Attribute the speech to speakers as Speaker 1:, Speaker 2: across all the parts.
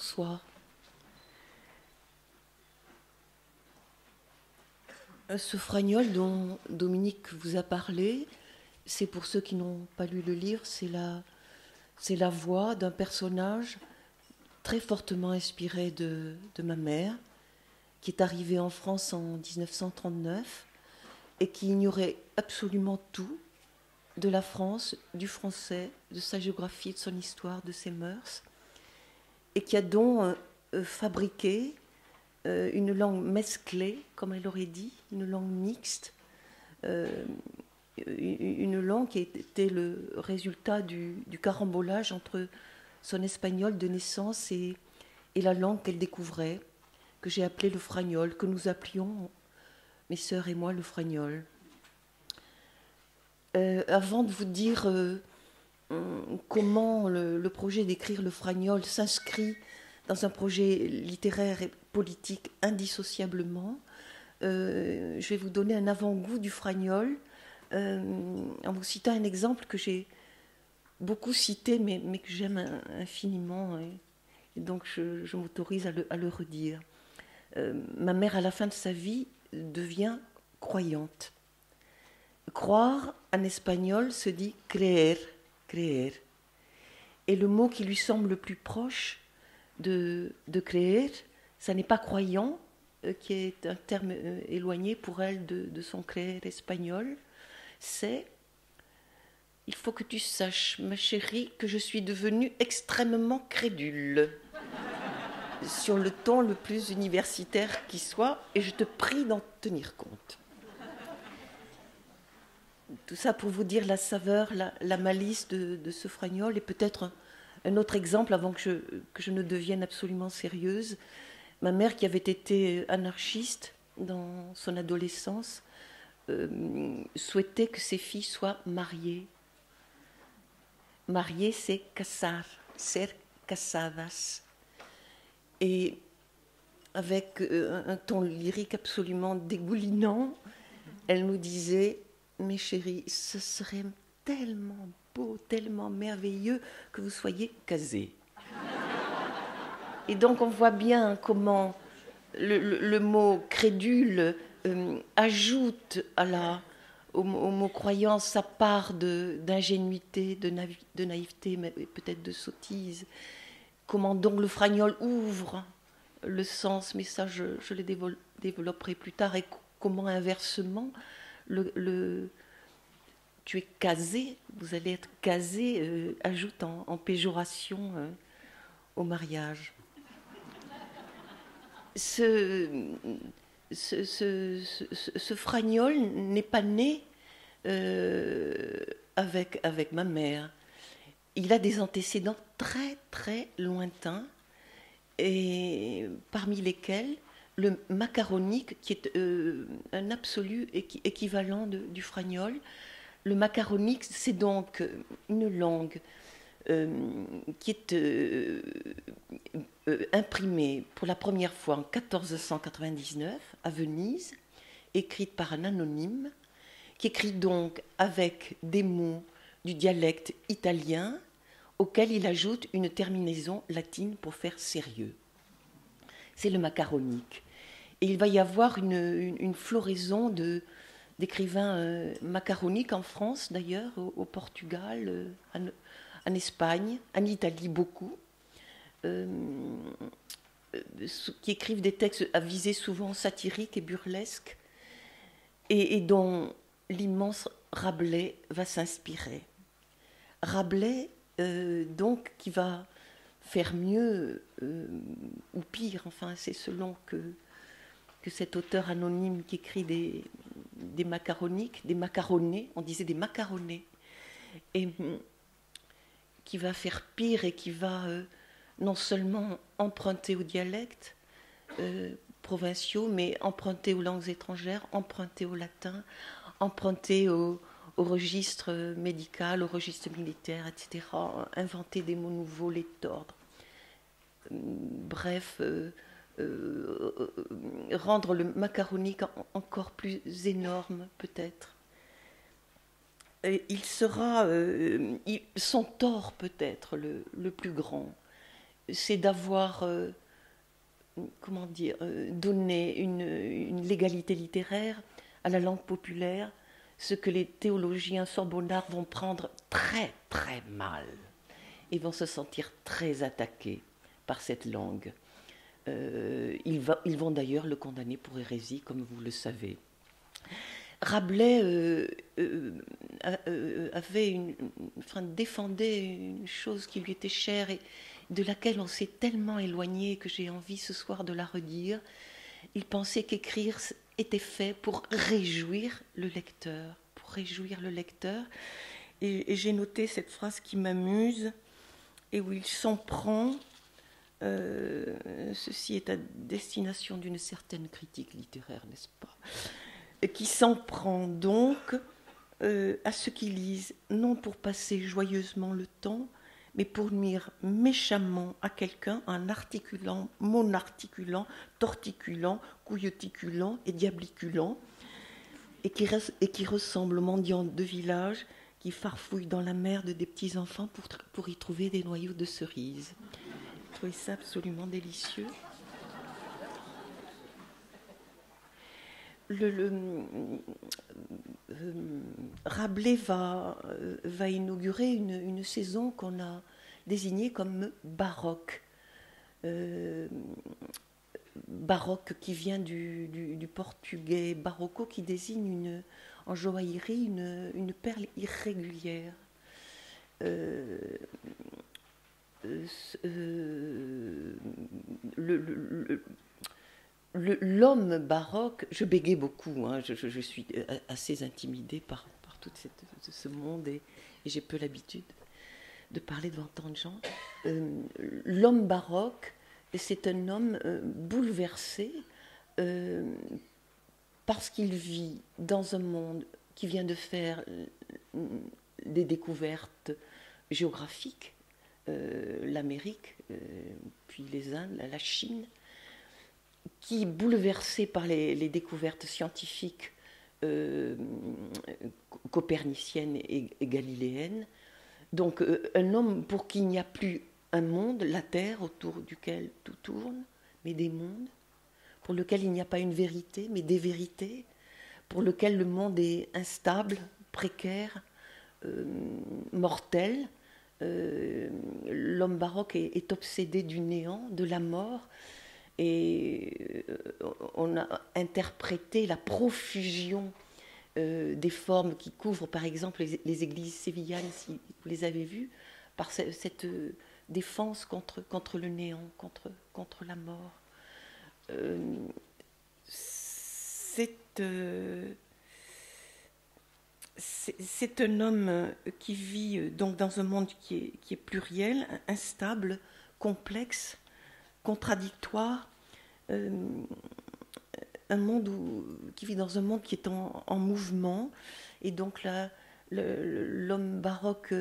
Speaker 1: Bonsoir. Ce fragnol dont Dominique vous a parlé, c'est pour ceux qui n'ont pas lu le livre, c'est la voix d'un personnage très fortement inspiré de ma mère, qui est arrivée en France en 1939 et qui ignorait absolument tout de la France, du français, de sa géographie, de son histoire, de ses mœurs, et qui a donc fabriqué une langue mesclée, comme elle aurait dit, une langue mixte, une langue qui était le résultat du carambolage entre son espagnol de naissance et la langue qu'elle découvrait, que j'ai appelée le fragnol, que nous appelions, mes sœurs et moi, le fragnol. Avant de vous dire comment le projet d'écrire le fragnol s'inscrit dans un projet littéraire et politique indissociablement, je vais vous donner un avant-goût du fragnol en vous citant un exemple que j'ai beaucoup cité, mais que j'aime infiniment, et donc je m'autorise à le redire. Ma mère, à la fin de sa vie, devient croyante. Croire, en espagnol, se dit creer, creer. Et le mot qui lui semble le plus proche de creer, ça n'est pas croyant, qui est un terme éloigné pour elle de son creer espagnol, c'est « Il faut que tu saches, ma chérie, que je suis devenue extrêmement crédule » sur le ton le plus universitaire qui soit, et je te prie d'en tenir compte. Tout ça pour vous dire la saveur, la malice de ce fragnol, et peut-être un autre exemple avant que je ne devienne absolument sérieuse. Ma mère, qui avait été anarchiste dans son adolescence, souhaitait que ses filles soient mariées. Marier, c'est casar, ser casadas. Et avec un ton lyrique absolument dégoulinant, elle nous disait « Mes chéris, ce serait tellement beau, tellement merveilleux que vous soyez casés. » Et donc on voit bien comment le mot crédule ajoute au mot croyance sa part d'ingénuité, de naïveté, mais peut-être de sottise. Comment donc le fragnol ouvre le sens, mais ça je le développerai plus tard, et comment inversement tu es casé, vous allez être casé, ajoute en péjoration au mariage. Ce fragnol n'est pas né avec ma mère. Il a des antécédents très très lointains, et parmi lesquels le macaronique, qui est un absolu équivalent du fragnol. Le macaronique, c'est donc une langue qui est imprimée pour la première fois en 1499 à Venise, écrite par un anonyme, qui écrit donc avec des mots du dialecte italien, auquel il ajoute une terminaison latine pour faire sérieux. C'est le macaronique. Et il va y avoir une floraison d'écrivains macaroniques en France, d'ailleurs, au Portugal, en Espagne, en Italie beaucoup, qui écrivent des textes à visée souvent satirique et burlesque, et dont l'immense Rabelais va s'inspirer. Rabelais, donc, qui va faire mieux ou pire, enfin, c'est selon que cet auteur anonyme qui écrit des macaroniques, des macaronnés, on disait des macaronnés, et qui va faire pire et qui va non seulement emprunter aux dialectes provinciaux, mais emprunter aux langues étrangères, emprunter au latin, emprunter au registre médical, au registre militaire, etc., inventer des mots nouveaux, les tordre. Bref, rendre le macaronique encore plus énorme, peut-être. Il sera son tort, peut-être, le plus grand. c'est d'avoir, comment dire, donné une légalité littéraire à la langue populaire, ce que les théologiens sorbonnards vont prendre très très mal et vont se sentir très attaqués par cette langue. Ils vont d'ailleurs le condamner pour hérésie, comme vous le savez. Rabelais défendait une chose qui lui était chère et de laquelle on s'est tellement éloigné que j'ai envie ce soir de la redire. Il pensait qu'écrire était fait pour réjouir le lecteur, Et j'ai noté cette phrase qui m'amuse et où il s'en prend. Ceci est à destination d'une certaine critique littéraire, n'est-ce pas ? Qui s'en prend donc à ceux qui lisent, non pour passer joyeusement le temps, mais pour nuire méchamment à quelqu'un en articulant, monarticulant, torticulant, couilloticulant et diabliculant, et qui ressemble aux mendiants de village qui farfouillent dans la merde des petits-enfants pour y trouver des noyaux de cerises. Je trouvais ça absolument délicieux. Rabelais va inaugurer une saison qu'on a désignée comme baroque. Baroque qui vient du portugais barroco, qui désigne en joaillerie une perle irrégulière. L'homme baroque, je bégayais beaucoup, hein, je suis assez intimidée par tout ce monde et j'ai peu l'habitude de parler devant tant de gens. L'homme baroque, c'est un homme bouleversé parce qu'il vit dans un monde qui vient de faire des découvertes géographiques, l'Amérique, puis les Indes, la Chine, qui, bouleversé par les découvertes scientifiques coperniciennes et galiléennes, donc un homme pour qui il n'y a plus un monde, la Terre autour duquel tout tourne, mais des mondes, pour lequel il n'y a pas une vérité, mais des vérités, pour lequel le monde est instable, précaire, mortel. L'homme baroque est obsédé du néant, de la mort, et on a interprété la profusion des formes qui couvrent par exemple les églises sévillanes, si vous les avez vues, par cette défense contre le néant, contre la mort. C'est un homme qui vit donc dans un monde qui est pluriel, instable, complexe, contradictoire, un monde qui vit dans un monde qui est en mouvement, et donc là, l'homme baroque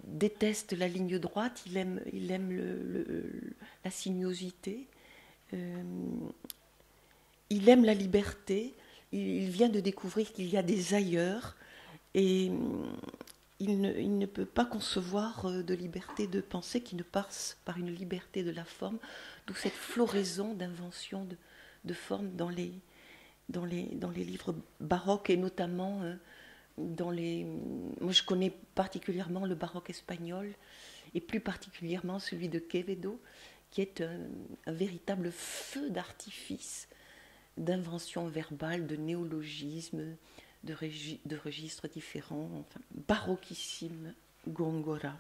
Speaker 1: déteste la ligne droite, il aime la sinuosité, il aime la liberté, il vient de découvrir qu'il y a des ailleurs, et il ne peut pas concevoir de liberté de pensée qui ne passe par une liberté de la forme, d'où cette floraison d'inventions de formes dans les livres baroques, et notamment moi je connais particulièrement le baroque espagnol, et plus particulièrement celui de Quevedo, qui est un véritable feu d'artifice d'inventions verbales, de néologismes, de registres différents, enfin, baroquissime Góngora.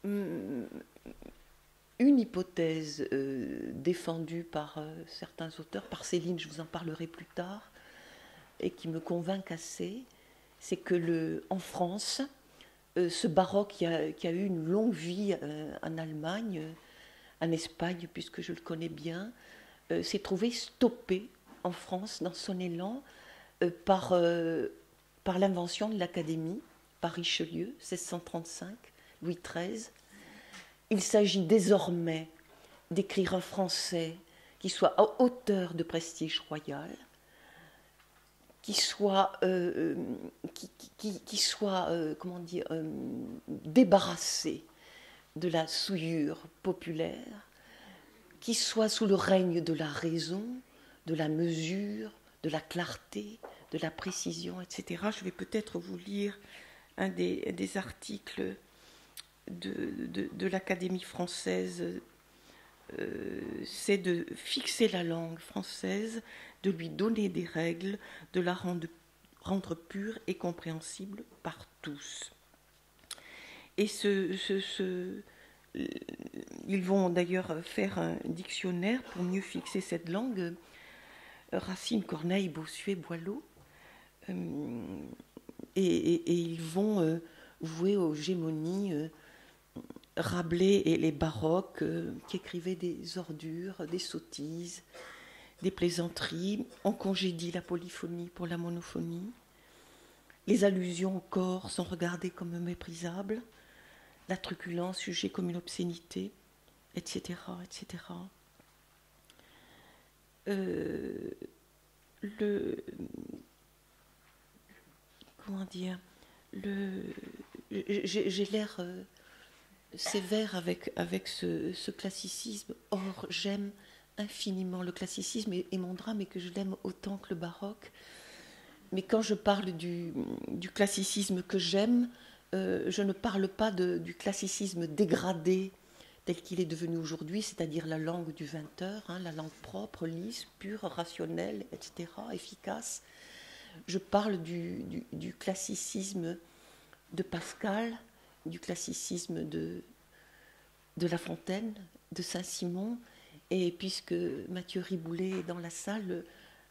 Speaker 1: Une hypothèse défendue par certains auteurs, par Céline, je vous en parlerai plus tard, et qui me convainc assez, c'est que en France, ce baroque qui a eu une longue vie en Allemagne, en Espagne, puisque je le connais bien, s'est trouvé stoppé en France dans son élan par l'invention de l'Académie, par Richelieu, 1635, Louis XIII. Il s'agit désormais d'écrire un français qui soit à hauteur de prestige royal, qui soit, comment dire, débarrassé de la souillure populaire, qui soit sous le règne de la raison, de la mesure, de la clarté, de la précision, etc. Je vais peut-être vous lire un des articles de l'Académie française. C'est de fixer la langue française, de lui donner des règles, de la rendre pure et compréhensible par tous. Et ils vont d'ailleurs faire un dictionnaire pour mieux fixer cette langue. Racine, Corneille, Bossuet, Boileau. Et ils vont vouer aux gémonies Rabelais et les baroques qui écrivaient des ordures, des sottises, des plaisanteries. On congédie la polyphonie pour la monophonie. Les allusions au corps sont regardées comme méprisables. La truculence jugée comme une obscénité, etc., etc. Comment dire, j'ai l'air sévère avec ce classicisme. Or, j'aime infiniment le classicisme et mon drame est que je l'aime autant que le baroque. Mais quand je parle du classicisme que j'aime, je ne parle pas du classicisme dégradé tel qu'il est devenu aujourd'hui, c'est-à-dire la langue du 20h, la langue propre, lisse, pure, rationnelle, etc., efficace. Je parle du classicisme de Pascal, du classicisme de La Fontaine, de Saint-Simon, et puisque Mathieu Riboulet est dans la salle,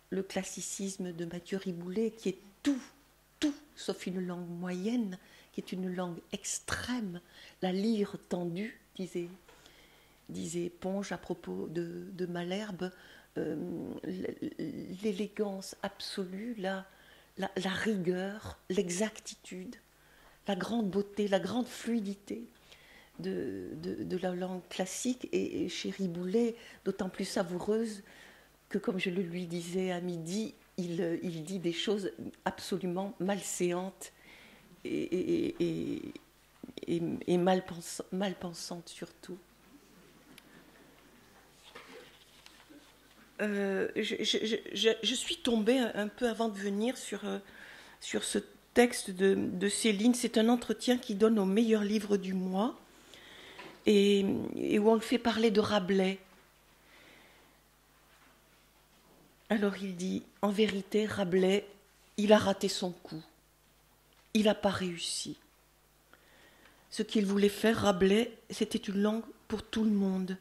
Speaker 1: le classicisme de Mathieu Riboulet, qui est tout sauf une langue moyenne, qui est une langue extrême, la lyre tendue, disait Ponge à propos de Malherbe, l'élégance absolue, la rigueur, l'exactitude, la grande beauté, la grande fluidité de la langue classique, et chez Riboulet, d'autant plus savoureuse que, comme je le lui disais à midi, il dit des choses absolument malséantes et mal pensantes surtout. Je suis tombée un peu avant de venir sur ce texte de Céline. C'est un entretien qui donne au meilleur livre du mois et où on le fait parler de Rabelais. Alors il dit, en vérité, Rabelais, il a raté son coup. Il n'a pas réussi. Ce qu'il voulait faire, Rabelais, c'était une langue pour tout le monde.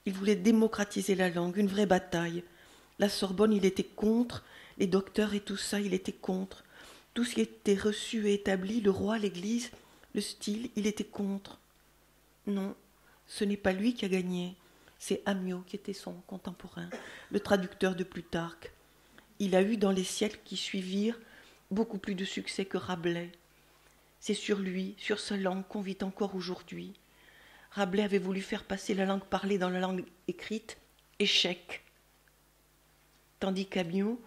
Speaker 1: Il voulait démocratiser la langue, une vraie bataille. La Sorbonne, il était contre, les docteurs et tout ça, il était contre. Tout ce qui était reçu et établi, le roi, l'Église, le style, il était contre. Non, ce n'est pas lui qui a gagné. C'est Amyot qui était son contemporain, le traducteur de Plutarque. Il a eu dans les siècles qui suivirent beaucoup plus de succès que Rabelais. C'est sur lui, sur sa langue qu'on vit encore aujourd'hui. Rabelais avait voulu faire passer la langue parlée dans la langue écrite, échec. Tandis qu'Amyot,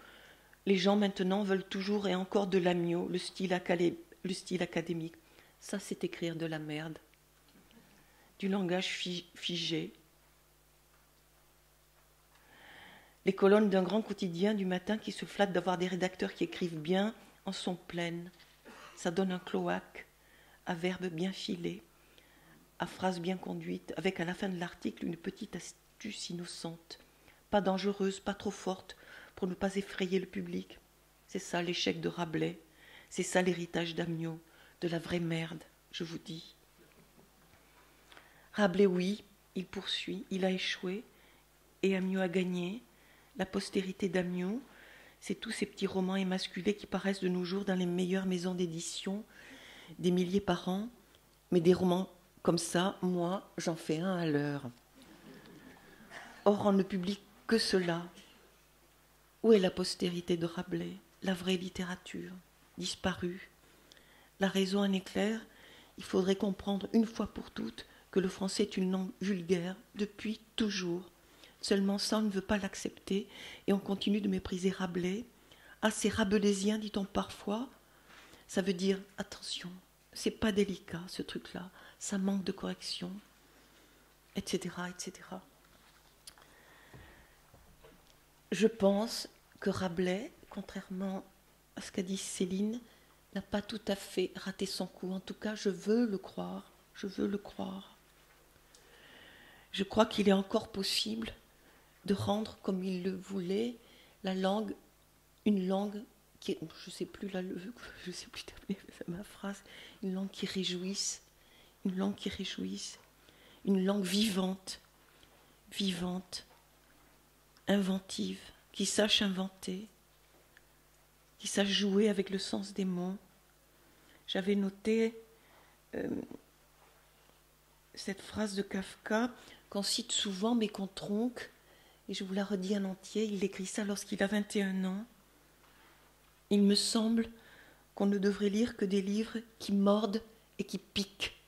Speaker 1: les gens maintenant veulent toujours et encore de l'Amyot, le style académique. Ça, c'est écrire de la merde. Du langage figé. Les colonnes d'un grand quotidien du matin qui se flattent d'avoir des rédacteurs qui écrivent bien en sont pleines. Ça donne un cloaque, à verbes bien filés, à phrases bien conduites, avec à la fin de l'article une petite astuce innocente, pas dangereuse, pas trop forte, pour ne pas effrayer le public. C'est ça l'échec de Rabelais, c'est ça l'héritage d'Amyot, de la vraie merde, je vous dis. Rabelais, oui, il poursuit, il a échoué, et Amyot a gagné. La postérité d'Amyot, c'est tous ces petits romans émasculés qui paraissent de nos jours dans les meilleures maisons d'édition, des milliers par an, mais des romans comme ça, moi, j'en fais un à l'heure. Or, on ne publie que cela. Où est la postérité de Rabelais, la vraie littérature, disparue? La raison en est claire, il faudrait comprendre une fois pour toutes que le français est une langue vulgaire depuis toujours. Seulement ça, on ne veut pas l'accepter et on continue de mépriser Rabelais Ah, c'est rabelaisien, dit-on parfois. Ça veut dire, attention, c'est pas délicat ce truc-là, ça manque de correction, etc., etc. Je pense que Rabelais, contrairement à ce qu'a dit Céline, n'a pas tout à fait raté son coup. En tout cas, je veux le croire. Je veux le croire. Je crois qu'il est encore possible de rendre, comme il le voulait, la langue, une langue qui, je ne sais plus terminer ma phrase, une langue qui réjouisse, une langue qui réjouisse, une langue vivante, vivante, inventive, qui sache inventer, qui sache jouer avec le sens des mots. J'avais noté cette phrase de Kafka qu'on cite souvent mais qu'on tronque, et je vous la redis en entier. Il écrit ça lorsqu'il a 21 ans. Il me semble qu'on ne devrait lire que des livres qui mordent et qui piquent.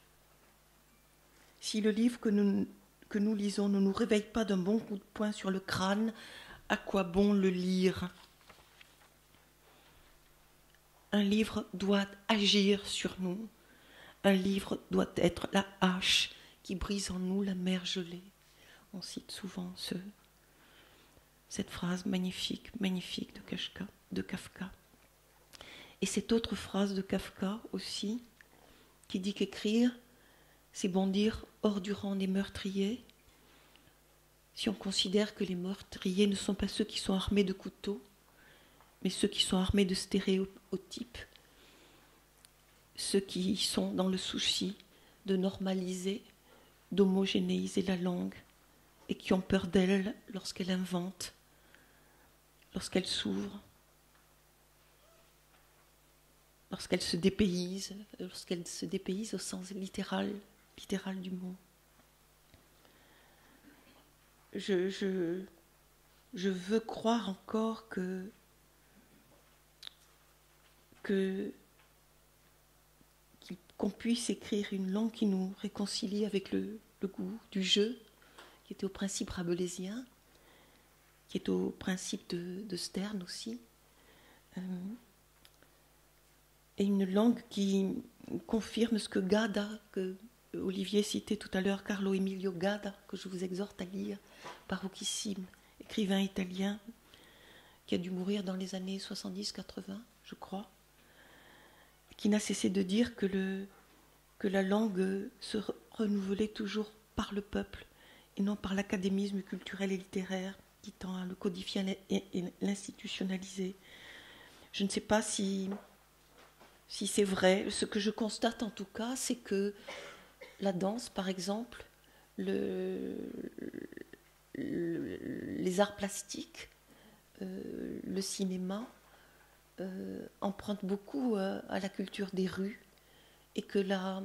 Speaker 1: Si le livre que nous lisons ne nous réveille pas d'un bon coup de poing sur le crâne, à quoi bon le lire ? Un livre doit agir sur nous. Un livre doit être la hache qui brise en nous la mer gelée. On cite souvent cette phrase magnifique, magnifique de Kafka. Et cette autre phrase de Kafka aussi, qui dit qu'écrire, c'est bondir hors du rang des meurtriers. Si on considère que les meurtriers ne sont pas ceux qui sont armés de couteaux, mais ceux qui sont armés de stéréotypes, ceux qui sont dans le souci de normaliser, d'homogénéiser la langue, et qui ont peur d'elle lorsqu'elle invente, lorsqu'elle s'ouvre, lorsqu'elle se dépayse au sens littéral du mot. Je veux croire encore qu'on puisse écrire une langue qui nous réconcilie avec le goût du jeu, qui était au principe rabelaisien, qui est au principe de Sterne aussi, et une langue qui confirme ce que Gada, que Olivier citait tout à l'heure, Carlo Emilio Gada, que je vous exhorte à lire, baroquissime, écrivain italien, qui a dû mourir dans les années 70-80, je crois, qui n'a cessé de dire que la langue se renouvelait toujours par le peuple et non par l'académisme culturel et littéraire qui tend à le codifier et l'institutionnaliser. Je ne sais pas si c'est vrai. Ce que je constate en tout cas, c'est que la danse, par exemple, les arts plastiques, le cinéma, empruntent beaucoup à la culture des rues, et que la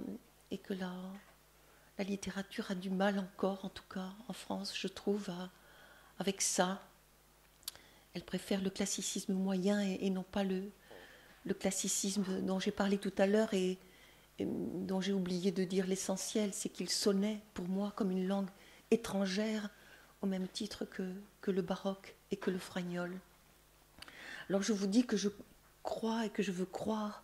Speaker 1: littérature a du mal encore, en tout cas en France, je trouve, avec ça. Elle préfère le classicisme moyen et non pas le classicisme dont j'ai parlé tout à l'heure et dont j'ai oublié de dire l'essentiel, c'est qu'il sonnait pour moi comme une langue étrangère au même titre que le baroque et que le fragnol. Alors je vous dis que je crois et que je veux croire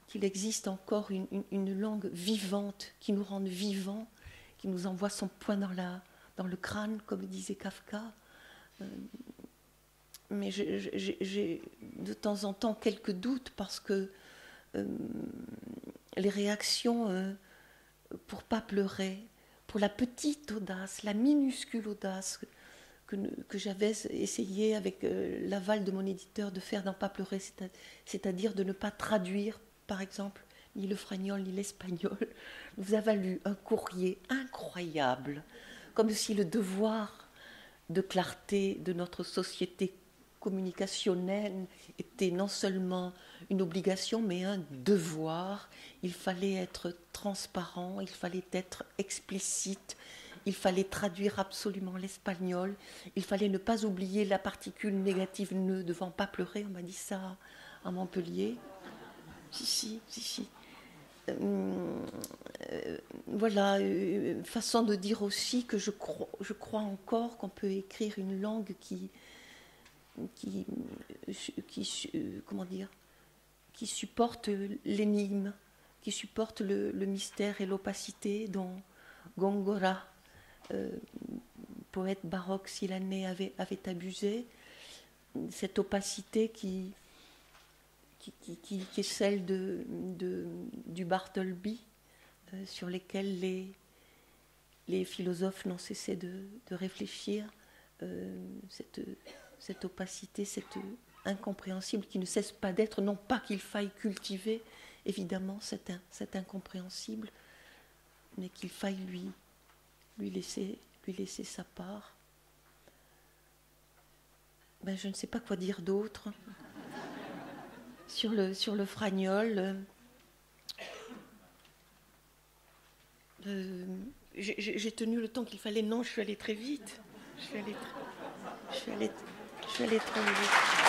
Speaker 1: qu'il existe encore une langue vivante qui nous rende vivants, qui nous envoie son poing dans le crâne, comme disait Kafka. Mais j'ai de temps en temps quelques doutes parce que les réactions pour pas pleurer, pour la petite audace, la minuscule audace que j'avais essayé avec l'aval de mon éditeur de faire dans Pas pleurer, c'est-à-dire de ne pas traduire, par exemple, ni le fragnol ni l'espagnol, nous a valu un courrier incroyable, comme si le devoir de clarté de notre société communicationnelle était non seulement une obligation, mais un devoir. Il fallait être transparent, il fallait être explicite, il fallait traduire absolument l'espagnol, il fallait ne pas oublier la particule négative ne devant pas pleurer, on m'a dit ça à Montpellier. Si. Voilà, façon de dire aussi que je crois encore qu'on peut écrire une langue comment dire, qui supporte l'énigme, qui supporte le mystère et l'opacité dont Góngora, poète baroque silanais, avait abusé. Cette opacité qui est celle du Bartleby, sur lesquels les philosophes n'ont cessé de réfléchir, cette opacité, cette incompréhensible qui ne cesse pas d'être, non pas qu'il faille cultiver évidemment cet incompréhensible, mais qu'il faille lui laisser sa part. Ben, je ne sais pas quoi dire d'autre sur le Fragnol. J'ai tenu le temps qu'il fallait. Non, je suis allée très vite. Je suis allée trop vite.